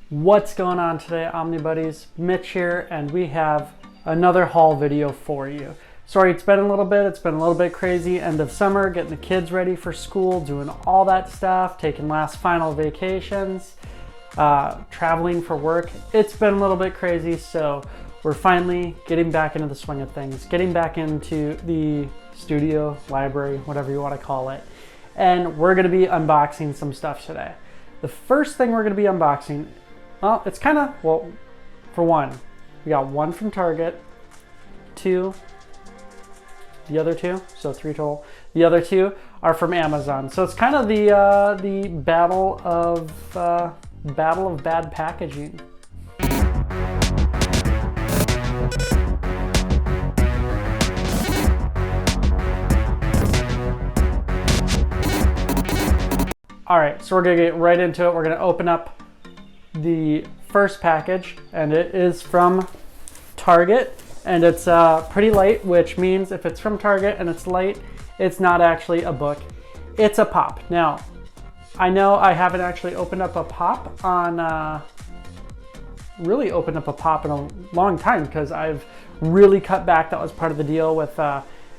What's going on today, Omnibuddies? Mitch here, and we have another haul video for you. Sorry, it's been a little bit crazy. End of summer, getting the kids ready for school, doing all that stuff, taking last final vacations, traveling for work. It's been a little bit crazy, so we're finally getting back into the swing of things, getting back into the studio, library, whatever you want to call it. And we're going to be unboxing some stuff today. The first thing we're going to be unboxing, well, it's kind of, well, for one, we got one from Target, two, the other two, so three total. The other two are from Amazon. So it's kind of the battle of bad packaging. All right, so we're gonna get right into it. We're gonna open up the first package, and it is from Target, and it's pretty light, which means if it's from Target and it's light, it's not actually a book, it's a pop. Now, I know I haven't actually opened up a pop on, really opened up a pop in a long time, because I've really cut back. That was part of the deal with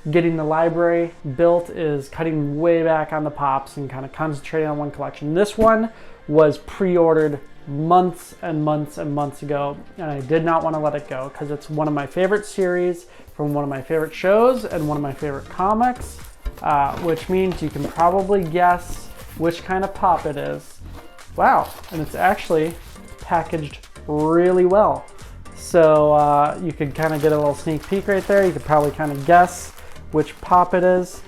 getting the library built, is cutting way back on the pops and kind of concentrating on one collection. This one was pre-ordered months and months and months ago, and I did not want to let it go because it's one of my favorite series from one of my favorite shows and one of my favorite comics, which means you can probably guess which kind of pop it is. Wow, and it's actually packaged really well. So you could kind of get a little sneak peek right there. You could probably kind of guess which pop it is,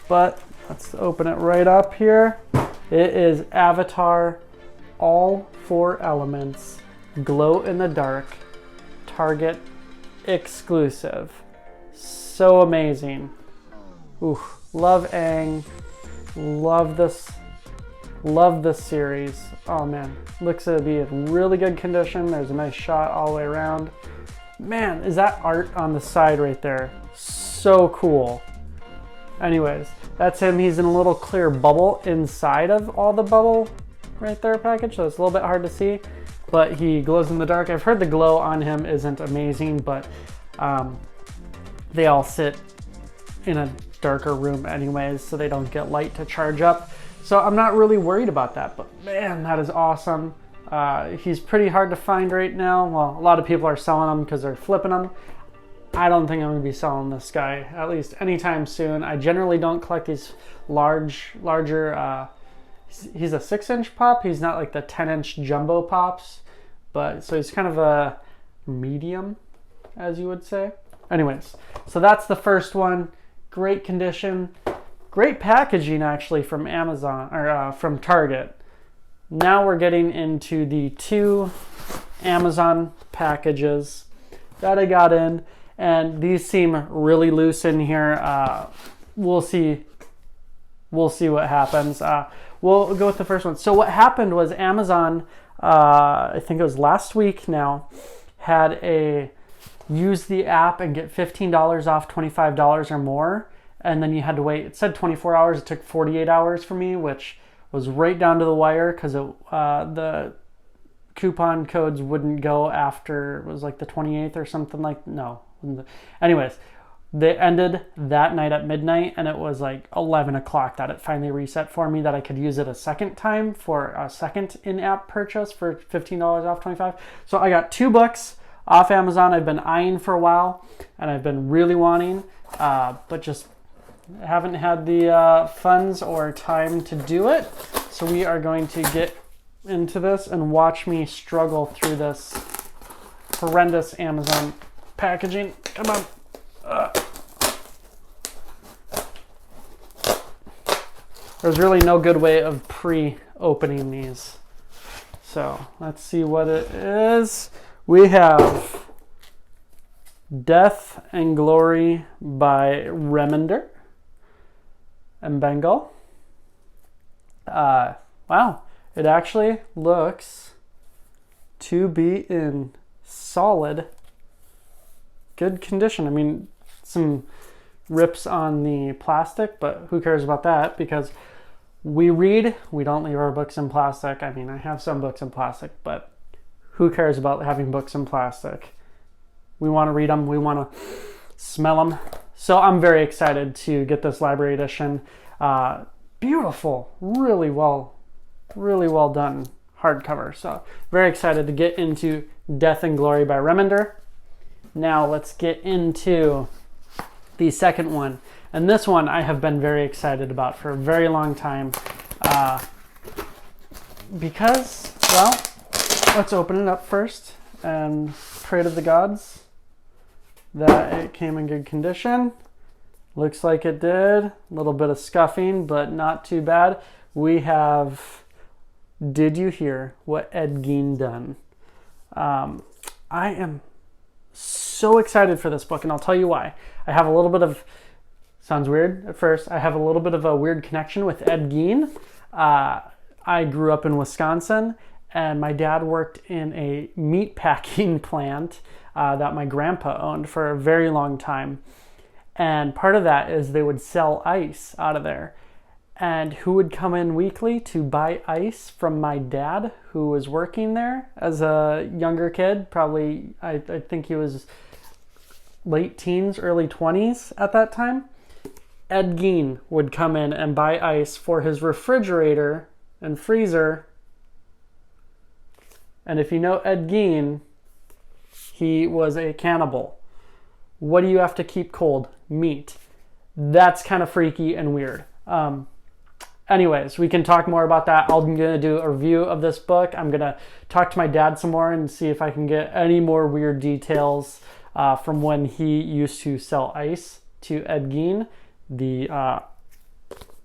but let's open it right up here. It is Avatar All 4 Elements Glow in the Dark, Target exclusive. So amazing. Ooh, love Aang, love this series. Oh man, looks to be in really good condition. There's a nice shot all the way around. Man, is that art on the side right there so cool. Anyways, that's him. He's in a little clear bubble inside of all the bubble right there package, so it's a little bit hard to see, but he glows in the dark. I've heard the glow on him isn't amazing, but they all sit in a darker room anyways, so they don't get light to charge up. So I'm not really worried about that, but man, that is awesome. He's pretty hard to find right now. Well, a lot of people are selling them because they're flipping them. I don't think I'm going to be selling this guy, at least anytime soon. I generally don't collect these larger, he's a 6-inch pop. He's not like the 10-inch jumbo pops, but so he's kind of a medium, as you would say. Anyways, so that's the first one. Great condition, great packaging actually from Amazon, or from Target. Now we're getting into the two Amazon packages that I got in, and these seem really loose in here. We'll see what happens. We'll go with the first one. So what happened was Amazon, I think it was last week now, had a use the app and get $15 off $25 or more, and then you had to wait. It said 24 hours. It took 48 hours for me, which was right down to the wire, because the coupon codes wouldn't go after, it was like the 28th or something, like, no. Anyways, they ended that night at midnight, and it was like 11 o'clock that it finally reset for me, that I could use it a second time for a second in-app purchase for $15 off 25. So I got 2 books off Amazon. I've been eyeing for a while, and I've been really wanting, but just haven't had the funds or time to do it. So we are going to get into this and watch me struggle through this horrendous Amazon packaging. Come on. There's really no good way of pre-opening these. So let's see what it is. We have Death and Glory by Remender and Bengal. Wow, it actually looks to be in solid good condition. I mean, some rips on the plastic, but who cares about that, because we read, we don't leave our books in plastic. I mean, I have some books in plastic, but Who cares about having books in plastic? We want to read them. We want to smell them. So I'm very excited to get this library edition. Beautiful, really well done hardcover. So very excited to get into Death and Glory by Remender. Now let's get into the second one. And this one I have been very excited about for a very long time. Because, well, let's open it up first and pray to the gods that it came in good condition. Looks like it did. A little bit of scuffing, but not too bad. We have Did You Hear What Ed Gein Done? I am so excited for this book, and I'll tell you why. I have a little bit of, sounds weird at first, I have a little bit of a weird connection with Ed Gein. I grew up in Wisconsin, and my dad worked in a meat packing plant that my grandpa owned for a very long time. And part of that is they would sell ice out of there. And who would come in weekly to buy ice from my dad, who was working there as a younger kid? Probably, I think he was late teens, early 20s at that time. Ed Gein would come in and buy ice for his refrigerator and freezer. And if you know Ed Gein, he was a cannibal. What do you have to keep cold? Meat. That's kind of freaky and weird. Anyways, we can talk more about that. I'm going to do a review of this book. I'm going to talk to my dad some more and see if I can get any more weird details from when he used to sell ice to Ed Gein, the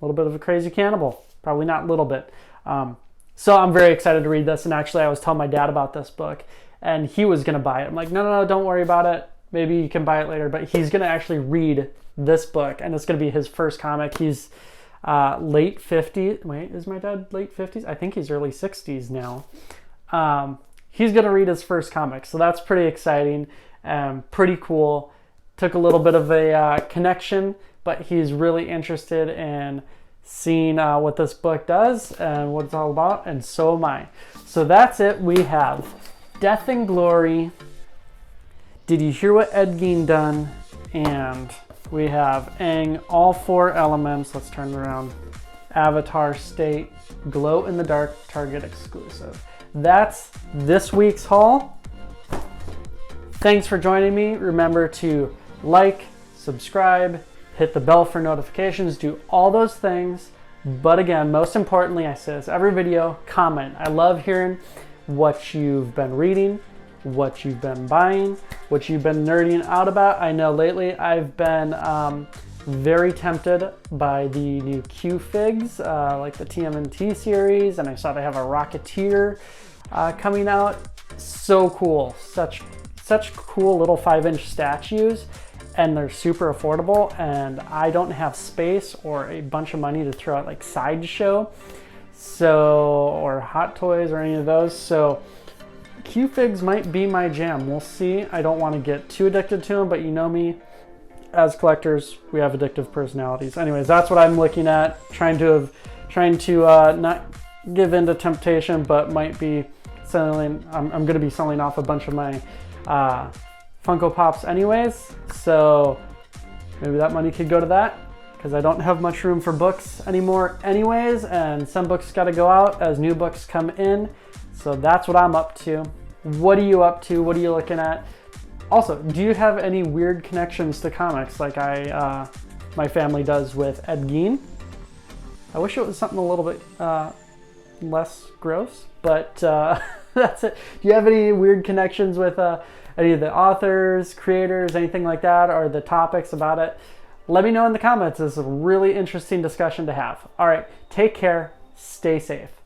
little bit of a crazy cannibal. Probably not a little bit. So I'm very excited to read this. And actually, I was telling my dad about this book, and he was going to buy it. I'm like, no, don't worry about it. Maybe you can buy it later. But he's going to actually read this book, and it's going to be his first comic. He's late 50s. Wait, is my dad late 50s? I think he's early 60s now. He's going to read his first comic. So that's pretty exciting and pretty cool. Took a little bit of a connection, but he's really interested in seeing what this book does and what it's all about, and so am I. So that's it. We have Death and Glory, Did You Hear What Ed Gein Done, and we have Aang, All Four Elements. Let's turn it around. Avatar State, Glow in the Dark, Target exclusive. That's this week's haul. Thanks for joining me. Remember to like, subscribe, hit the bell for notifications, do all those things. But again, most importantly, I say this every video, comment. I love hearing what you've been reading, what you've been buying, what you've been nerding out about. I know lately I've been very tempted by the new Q figs, like the TMNT series, and I saw they have a Rocketeer coming out. So cool. Such cool little 5-inch statues, and they're super affordable, and I don't have space or a bunch of money to throw at like Sideshow or Hot Toys or any of those. So Q-Figs might be my jam. We'll see. I don't want to get too addicted to them, but you know me, as collectors, we have addictive personalities. Anyways, that's what I'm looking at. Trying to not give in to temptation, but might be selling. I'm going to be selling off a bunch of my Funko Pops anyways. So maybe that money could go to that, because I don't have much room for books anymore anyways, and some books got to go out as new books come in. So that's what I'm up to. What are you up to? What are you looking at? Also, do you have any weird connections to comics like my family does with Ed Gein? I wish it was something a little bit less gross, but that's it. Do you have any weird connections with any of the authors, creators, anything like that, or the topics about it? Let me know in the comments. It's a really interesting discussion to have. All right, take care. Stay safe.